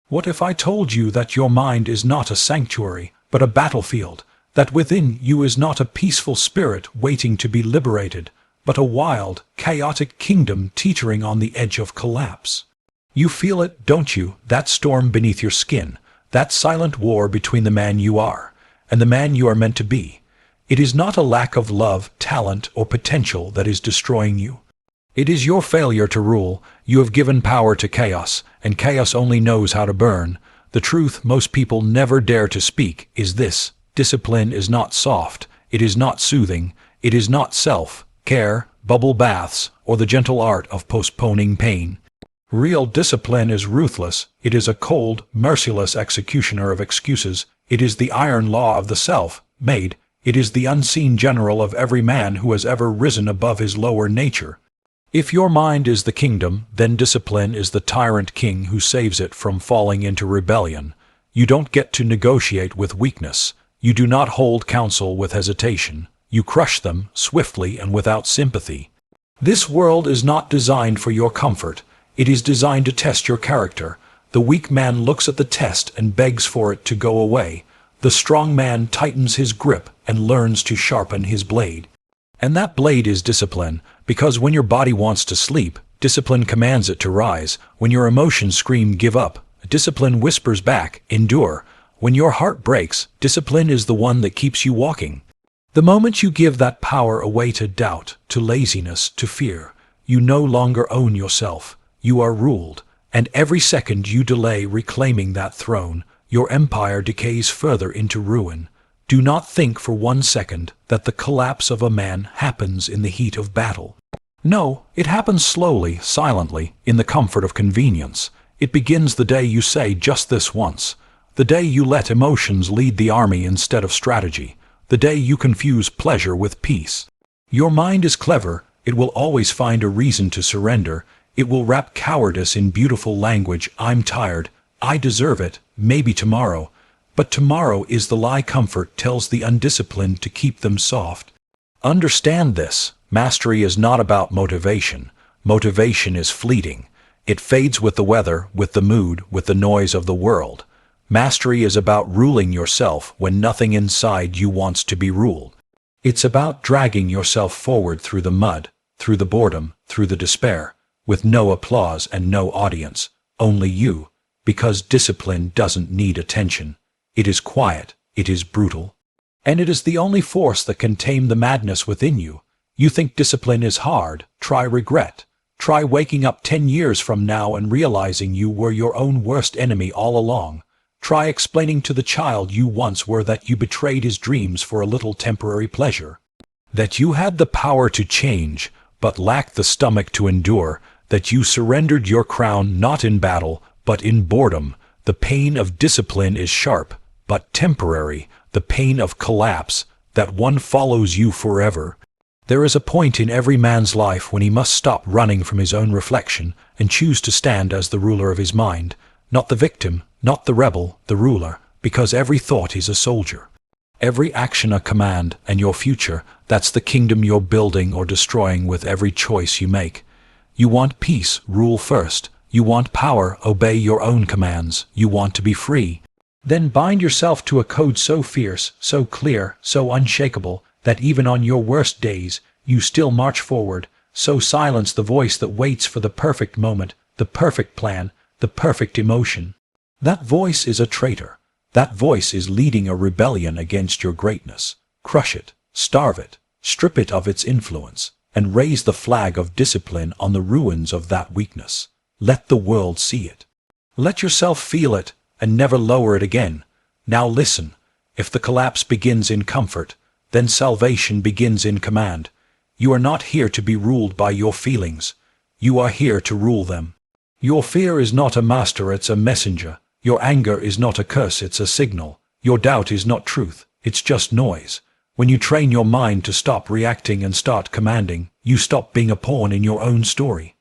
What if I told you that your mind is not a sanctuary, but a battlefield, that within you is not a peaceful spirit waiting to be liberated, but a wild, chaotic kingdom teetering on the edge of collapse? You feel it, don't you, that storm beneath your skin, that silent war between the man you are and the man you are meant to be? It is not a lack of love, talent, or potential that is destroying you. It is your failure to rule. You have given power to chaos, and chaos only knows how to burn. The truth most people never dare to speak is this: discipline is not soft, it is not soothing, it is not self-care, bubble baths, or the gentle art of postponing pain. Real discipline is ruthless. It is a cold, merciless executioner of excuses. It is the iron law of the self-made. It is the unseen general of every man who has ever risen above his lower nature. If your mind is the kingdom, then discipline is the tyrant king who saves it from falling into rebellion. You don't get to negotiate with weakness. You do not hold counsel with hesitation. You crush them swiftly and without sympathy. This world is not designed for your comfort. It is designed to test your character. The weak man looks at the test and begs for it to go away. The strong man tightens his grip and learns to sharpen his blade. And that blade is discipline, because when your body wants to sleep, discipline commands it to rise. When your emotions scream, give up, discipline whispers back, endure. When your heart breaks, discipline is the one that keeps you walking. The moment you give that power away to doubt, to laziness, to fear, you no longer own yourself. You are ruled, and every second you delay reclaiming that throne, your empire decays further into ruin. Do not think for 1 second that the collapse of a man happens in the heat of battle. No, it happens slowly, silently, in the comfort of convenience. It begins the day you say just this once. The day you let emotions lead the army instead of strategy. The day you confuse pleasure with peace. Your mind is clever. It will always find a reason to surrender. It will wrap cowardice in beautiful language. I'm tired. I deserve it. Maybe tomorrow. But tomorrow is the lie comfort tells the undisciplined to keep them soft. Understand this. Mastery is not about motivation. Motivation is fleeting. It fades with the weather, with the mood, with the noise of the world. Mastery is about ruling yourself when nothing inside you wants to be ruled. It's about dragging yourself forward through the mud, through the boredom, through the despair, with no applause and no audience, only you, because discipline doesn't need attention. It is quiet, it is brutal, and it is the only force that can tame the madness within you. You think discipline is hard? Try regret. Try waking up 10 years from now and realizing you were your own worst enemy all along. Try explaining to the child you once were that you betrayed his dreams for a little temporary pleasure. That you had the power to change, but lacked the stomach to endure. That you surrendered your crown not in battle, but in boredom. The pain of discipline is sharp, but temporary. The pain of collapse, that one follows you forever. There is a point in every man's life when he must stop running from his own reflection and choose to stand as the ruler of his mind, not the victim, not the rebel, the ruler, because every thought is a soldier. Every action a command, and your future, that's the kingdom you're building or destroying with every choice you make. You want peace, rule first. You want power, obey your own commands. You want to be free. Then bind yourself to a code so fierce, so clear, so unshakable, that even on your worst days, you still march forward. So silence the voice that waits for the perfect moment, the perfect plan, the perfect emotion. That voice is a traitor. That voice is leading a rebellion against your greatness. Crush it, starve it, strip it of its influence, and raise the flag of discipline on the ruins of that weakness. Let the world see it. Let yourself feel it, and never lower it again. Now listen. If the collapse begins in comfort, then salvation begins in command. You are not here to be ruled by your feelings. You are here to rule them. Your fear is not a master, it's a messenger. Your anger is not a curse, it's a signal. Your doubt is not truth, it's just noise. When you train your mind to stop reacting and start commanding, you stop being a pawn in your own story.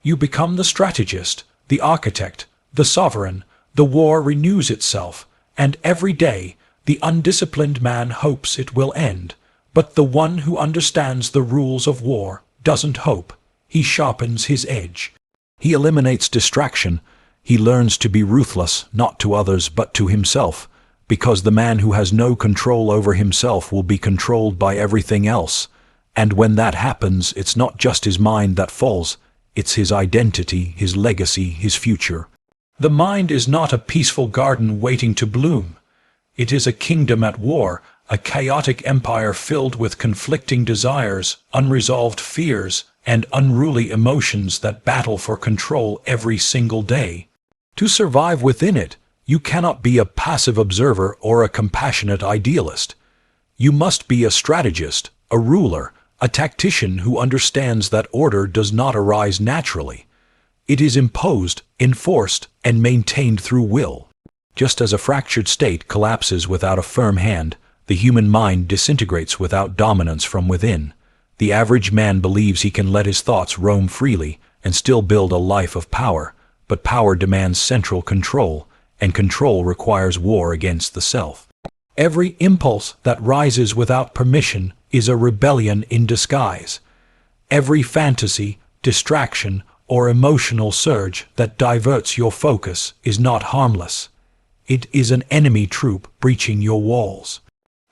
You become the strategist, the architect, the sovereign. The war renews itself, and every day the undisciplined man hopes it will end. But the one who understands the rules of war doesn't hope. He sharpens his edge. He eliminates distraction. He learns to be ruthless, not to others but to himself, because the man who has no control over himself will be controlled by everything else. And when that happens, it's not just his mind that falls, it's his identity, his legacy, his future. The mind is not a peaceful garden waiting to bloom. It is a kingdom at war, a chaotic empire filled with conflicting desires, unresolved fears, and unruly emotions that battle for control every single day. To survive within it, you cannot be a passive observer or a compassionate idealist. You must be a strategist, a ruler, a tactician who understands that order does not arise naturally. It is imposed, enforced, and maintained through will. Just as a fractured state collapses without a firm hand, the human mind disintegrates without dominance from within. The average man believes he can let his thoughts roam freely and still build a life of power, but power demands central control, and control requires war against the self. Every impulse that rises without permission is a rebellion in disguise. Every fantasy, distraction, or emotional surge that diverts your focus is not harmless. It is an enemy troop breaching your walls.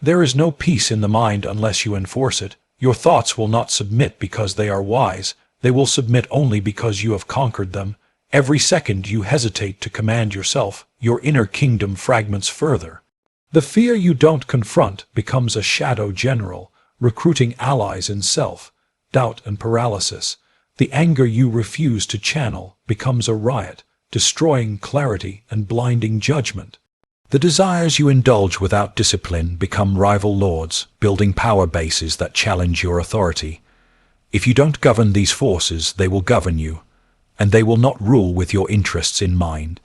There is no peace in the mind unless you enforce it. Your thoughts will not submit because they are wise. They will submit only because you have conquered them. Every second you hesitate to command yourself, your inner kingdom fragments further. The fear you don't confront becomes a shadow general, recruiting allies in self-doubt and paralysis. The anger you refuse to channel becomes a riot, destroying clarity and blinding judgment. The desires you indulge without discipline become rival lords, building power bases that challenge your authority. If you don't govern these forces, they will govern you, and they will not rule with your interests in mind.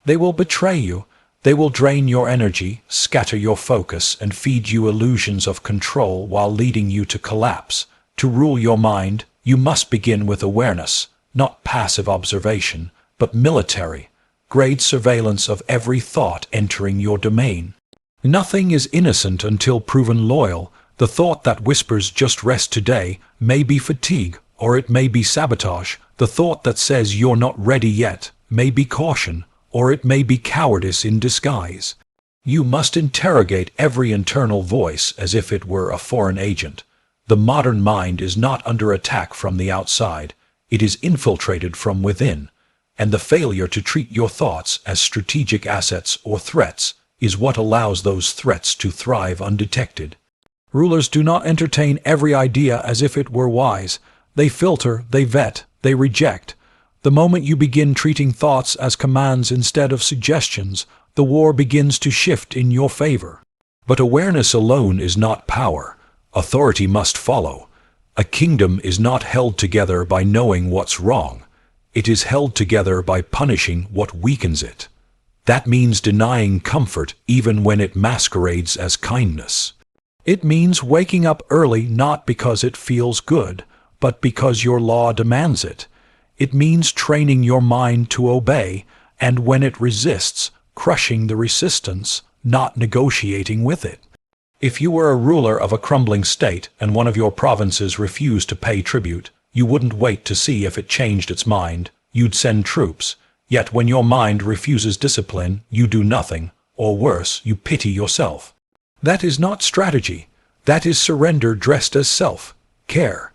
They will betray you. They will drain your energy, scatter your focus, and feed you illusions of control while leading you to collapse. To rule your mind, you must begin with awareness, not passive observation, but military-grade surveillance of every thought entering your domain. Nothing is innocent until proven loyal. The thought that whispers "just rest today" may be fatigue, or it may be sabotage. The thought that says "you're not ready yet" may be caution, or it may be cowardice in disguise. You must interrogate every internal voice as if it were a foreign agent. The modern mind is not under attack from the outside, it is infiltrated from within, and the failure to treat your thoughts as strategic assets or threats is what allows those threats to thrive undetected. Rulers do not entertain every idea as if it were wise. They filter, they vet, they reject. The moment you begin treating thoughts as commands instead of suggestions, the war begins to shift in your favor. But awareness alone is not power. Authority must follow. A kingdom is not held together by knowing what's wrong. It is held together by punishing what weakens it. That means denying comfort even when it masquerades as kindness. It means waking up early not because it feels good, but because your law demands it. It means training your mind to obey, and when it resists, crushing the resistance, not negotiating with it. If you were a ruler of a crumbling state and one of your provinces refused to pay tribute, you wouldn't wait to see if it changed its mind. You'd send troops. Yet when your mind refuses discipline, you do nothing, or worse, you pity yourself. That is not strategy. That is surrender dressed as self-care.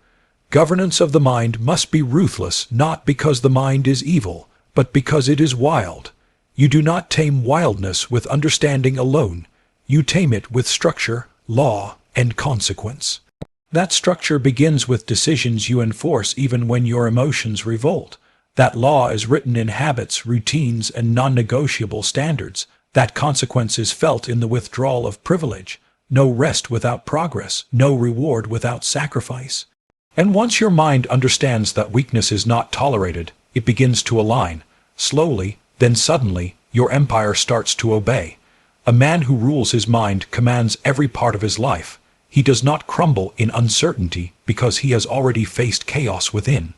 Governance of the mind must be ruthless, not because the mind is evil, but because it is wild. You do not tame wildness with understanding alone. You tame it with structure, law, and consequence. That structure begins with decisions you enforce even when your emotions revolt. That law is written in habits, routines, and non-negotiable standards. That consequence is felt in the withdrawal of privilege. No rest without progress, no reward without sacrifice. And once your mind understands that weakness is not tolerated, it begins to align. Slowly, then suddenly, your empire starts to obey. A man who rules his mind commands every part of his life. He does not crumble in uncertainty because he has already faced chaos within.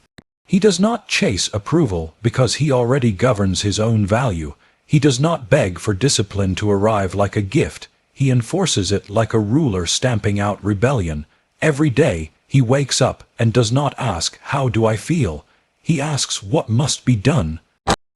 He does not chase approval because he already governs his own value. He does not beg for discipline to arrive like a gift. He enforces it like a ruler stamping out rebellion. Every day, he wakes up and does not ask, "How do I feel?" He asks, "What must be done?"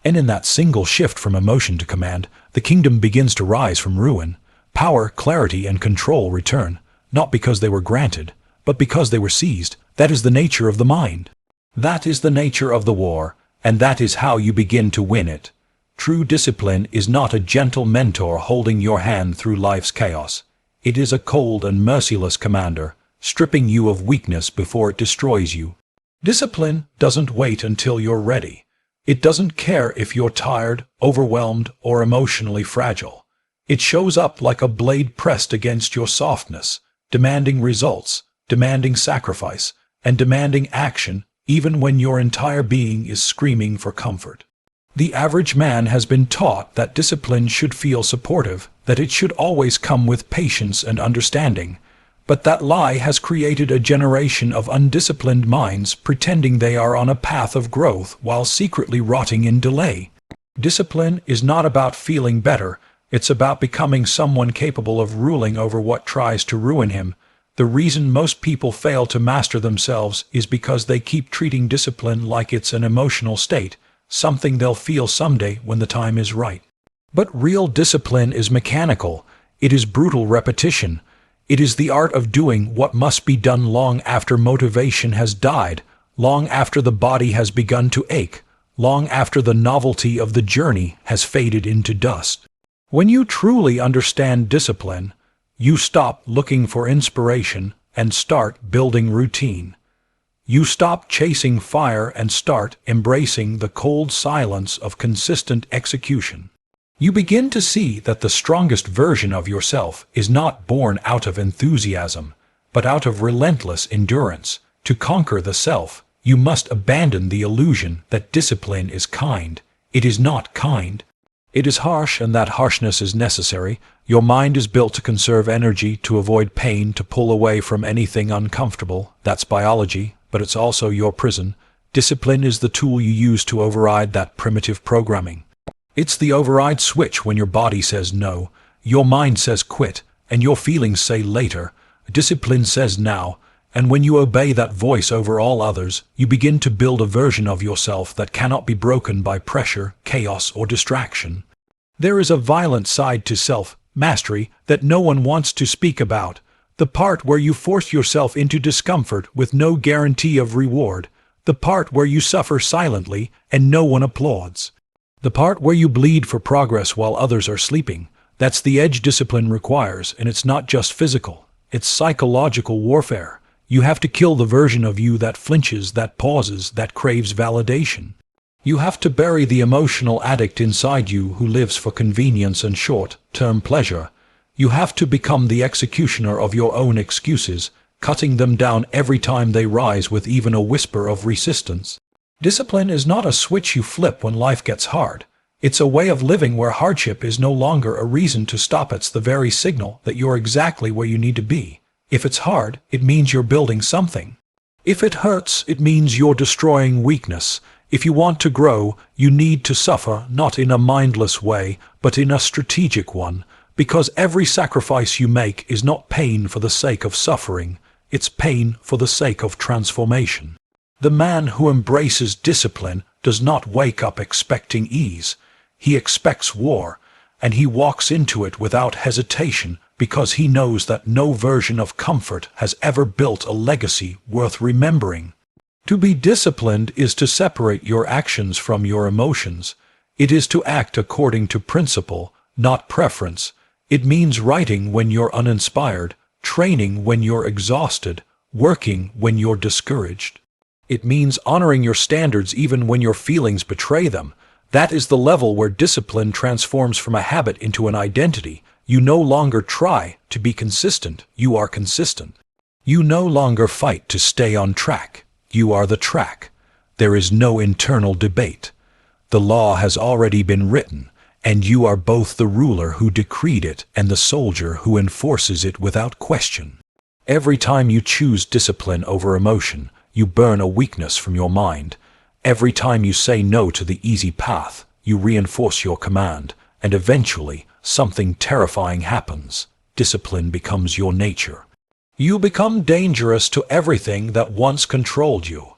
And in that single shift from emotion to command, the kingdom begins to rise from ruin. Power, clarity, and control return, not because they were granted, but because they were seized. That is the nature of the mind. That is the nature of the war, and that is how you begin to win it. True discipline is not a gentle mentor holding your hand through life's chaos. It is a cold and merciless commander, stripping you of weakness before it destroys you. Discipline doesn't wait until you're ready. It doesn't care if you're tired, overwhelmed, or emotionally fragile. It shows up like a blade pressed against your softness, demanding results, demanding sacrifice, and demanding action, even when your entire being is screaming for comfort. The average man has been taught that discipline should feel supportive, that it should always come with patience and understanding. But that lie has created a generation of undisciplined minds pretending they are on a path of growth while secretly rotting in delay. Discipline is not about feeling better, it's about becoming someone capable of ruling over what tries to ruin him. The reason most people fail to master themselves is because they keep treating discipline like it's an emotional state, something they'll feel someday when the time is right. But real discipline is mechanical. It is brutal repetition. It is the art of doing what must be done long after motivation has died, long after the body has begun to ache, long after the novelty of the journey has faded into dust. When you truly understand discipline, you stop looking for inspiration and start building routine. You stop chasing fire and start embracing the cold silence of consistent execution. You begin to see that the strongest version of yourself is not born out of enthusiasm, but out of relentless endurance. To conquer the self, you must abandon the illusion that discipline is kind. It is not kind. It is harsh, and that harshness is necessary. Your mind is built to conserve energy, to avoid pain, to pull away from anything uncomfortable. That's biology, but it's also your prison. Discipline is the tool you use to override that primitive programming. It's the override switch when your body says no, your mind says quit, and your feelings say later. Discipline says now, and when you obey that voice over all others, you begin to build a version of yourself that cannot be broken by pressure, chaos, or distraction. There is a violent side to self-mastery that no one wants to speak about, the part where you force yourself into discomfort with no guarantee of reward, the part where you suffer silently and no one applauds. The part where you bleed for progress while others are sleeping. That's the edge discipline requires, and it's not just physical. It's psychological warfare. You have to kill the version of you that flinches, that pauses, that craves validation. You have to bury the emotional addict inside you who lives for convenience and short-term pleasure. You have to become the executioner of your own excuses, cutting them down every time they rise with even a whisper of resistance. Discipline is not a switch you flip when life gets hard. It's a way of living where hardship is no longer a reason to stop. It's the very signal that you're exactly where you need to be. If it's hard, it means you're building something. If it hurts, it means you're destroying weakness. If you want to grow, you need to suffer, not in a mindless way, but in a strategic one, because every sacrifice you make is not pain for the sake of suffering. It's pain for the sake of transformation. The man who embraces discipline does not wake up expecting ease. He expects war, and he walks into it without hesitation because he knows that no version of comfort has ever built a legacy worth remembering. To be disciplined is to separate your actions from your emotions. It is to act according to principle, not preference. It means writing when you're uninspired, training when you're exhausted, working when you're discouraged. It means honoring your standards even when your feelings betray them. That is the level where discipline transforms from a habit into an identity. You no longer try to be consistent, you are consistent. You no longer fight to stay on track, you are the track. There is no internal debate. The law has already been written, and you are both the ruler who decreed it and the soldier who enforces it without question. Every time you choose discipline over emotion, you burn a weakness from your mind. Every time you say no to the easy path, you reinforce your command, and eventually something terrifying happens. Discipline becomes your nature. You become dangerous to everything that once controlled you.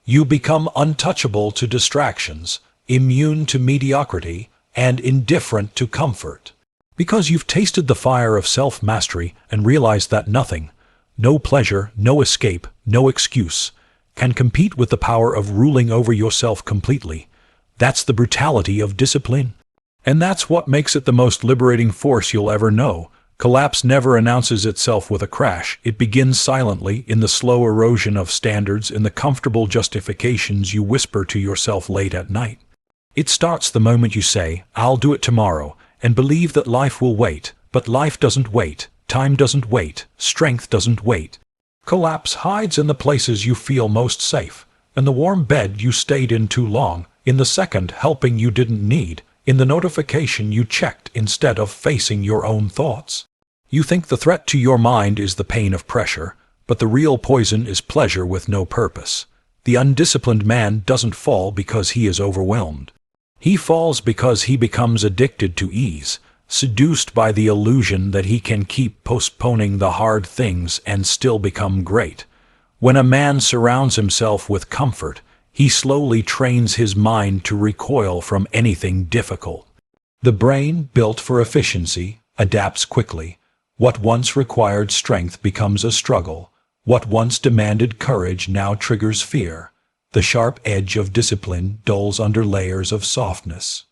You become untouchable to distractions. immune to mediocrity, and indifferent to comfort. Because you've tasted the fire of self-mastery and realized that nothing, no pleasure, no escape, no excuse, can compete with the power of ruling over yourself completely. That's the brutality of discipline. And that's what makes it the most liberating force you'll ever know. Collapse never announces itself with a crash. It begins silently, in the slow erosion of standards, in the comfortable justifications you whisper to yourself late at night. It starts the moment you say, "I'll do it tomorrow," and believe that life will wait. But life doesn't wait. Time doesn't wait. Strength doesn't wait. Collapse hides in the places you feel most safe, in the warm bed you stayed in too long, in the second helping you didn't need, in the notification you checked instead of facing your own thoughts. You think the threat to your mind is the pain of pressure, but the real poison is pleasure with no purpose. The undisciplined man doesn't fall because he is overwhelmed. He falls because he becomes addicted to ease, seduced by the illusion that he can keep postponing the hard things and still become great. When a man surrounds himself with comfort, he slowly trains his mind to recoil from anything difficult. The brain, built for efficiency, adapts quickly. What once required strength becomes a struggle. What once demanded courage now triggers fear. The sharp edge of discipline dulls under layers of softness.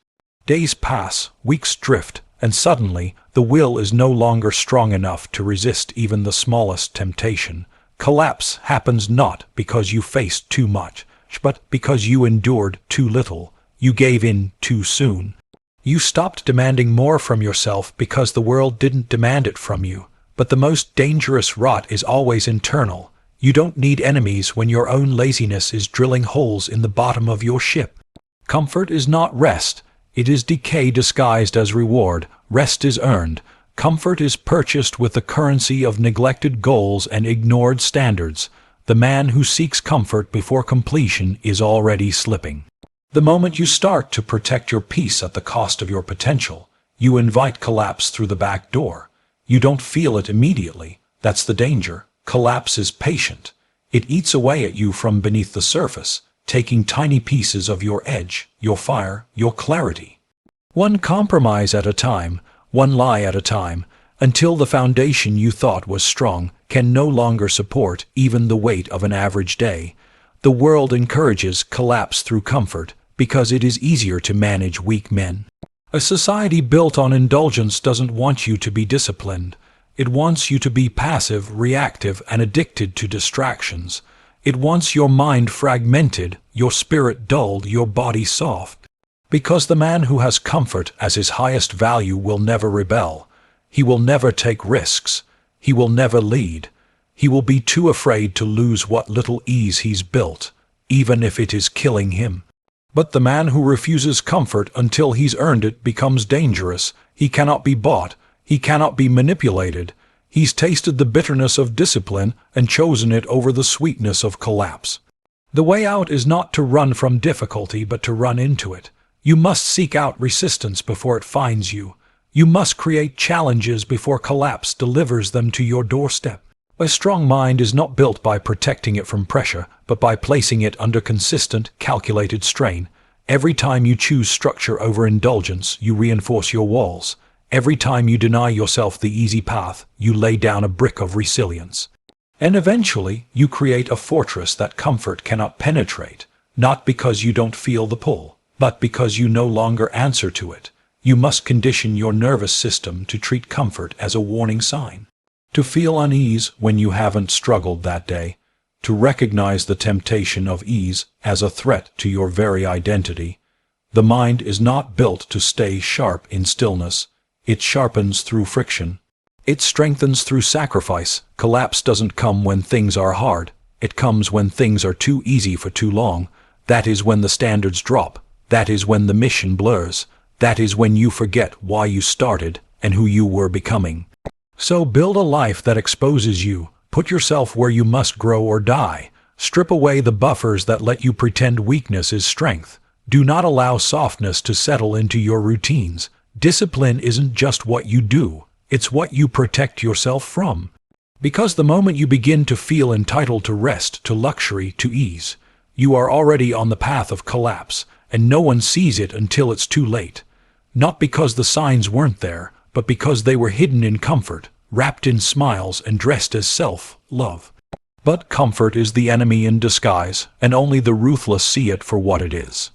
Days pass, weeks drift, and suddenly the will is no longer strong enough to resist even the smallest temptation. Collapse happens not because you faced too much, but because you endured too little. You gave in too soon. You stopped demanding more from yourself because the world didn't demand it from you. But the most dangerous rot is always internal. You don't need enemies when your own laziness is drilling holes in the bottom of your ship. Comfort is not rest. It is decay disguised as reward. Rest is earned. Comfort is purchased with the currency of neglected goals and ignored standards. The man who seeks comfort before completion is already slipping. The moment you start to protect your peace at the cost of your potential, you invite collapse through the back door. You don't feel it immediately. That's the danger. Collapse is patient. It eats away at you from beneath the surface, taking tiny pieces of your edge, your fire, your clarity. One compromise at a time, one lie at a time, until the foundation you thought was strong can no longer support even the weight of an average day. The world encourages collapse through comfort because it is easier to manage weak men. A society built on indulgence doesn't want you to be disciplined. It wants you to be passive, reactive, and addicted to distractions. It wants your mind fragmented, your spirit dulled, your body soft. Because the man who has comfort as his highest value will never rebel. He will never take risks. He will never lead. He will be too afraid to lose what little ease he's built, even if it is killing him. But the man who refuses comfort until he's earned it becomes dangerous. He cannot be bought. He cannot be manipulated. He's tasted the bitterness of discipline and chosen it over the sweetness of collapse. The way out is not to run from difficulty, but to run into it. You must seek out resistance before it finds you. You must create challenges before collapse delivers them to your doorstep. A strong mind is not built by protecting it from pressure, but by placing it under consistent, calculated strain. Every time you choose structure over indulgence, you reinforce your walls. Every time you deny yourself the easy path, you lay down a brick of resilience. And eventually, you create a fortress that comfort cannot penetrate, not because you don't feel the pull, but because you no longer answer to it. You must condition your nervous system to treat comfort as a warning sign, to feel unease when you haven't struggled that day, to recognize the temptation of ease as a threat to your very identity. The mind is not built to stay sharp in stillness. It sharpens through friction. It strengthens through sacrifice. Collapse doesn't come when things are hard. It comes when things are too easy for too long. That is when the standards drop. That is when the mission blurs. That is when you forget why you started and who you were becoming. So build a life that exposes you. Put yourself where you must grow or die. Strip away the buffers that let you pretend weakness is strength. Do not allow softness to settle into your routines. Discipline isn't just what you do, it's what you protect yourself from. Because the moment you begin to feel entitled to rest, to luxury, to ease, you are already on the path of collapse, and no one sees it until it's too late. Not because the signs weren't there, but because they were hidden in comfort, wrapped in smiles and dressed as self-love. But comfort is the enemy in disguise, and only the ruthless see it for what it is.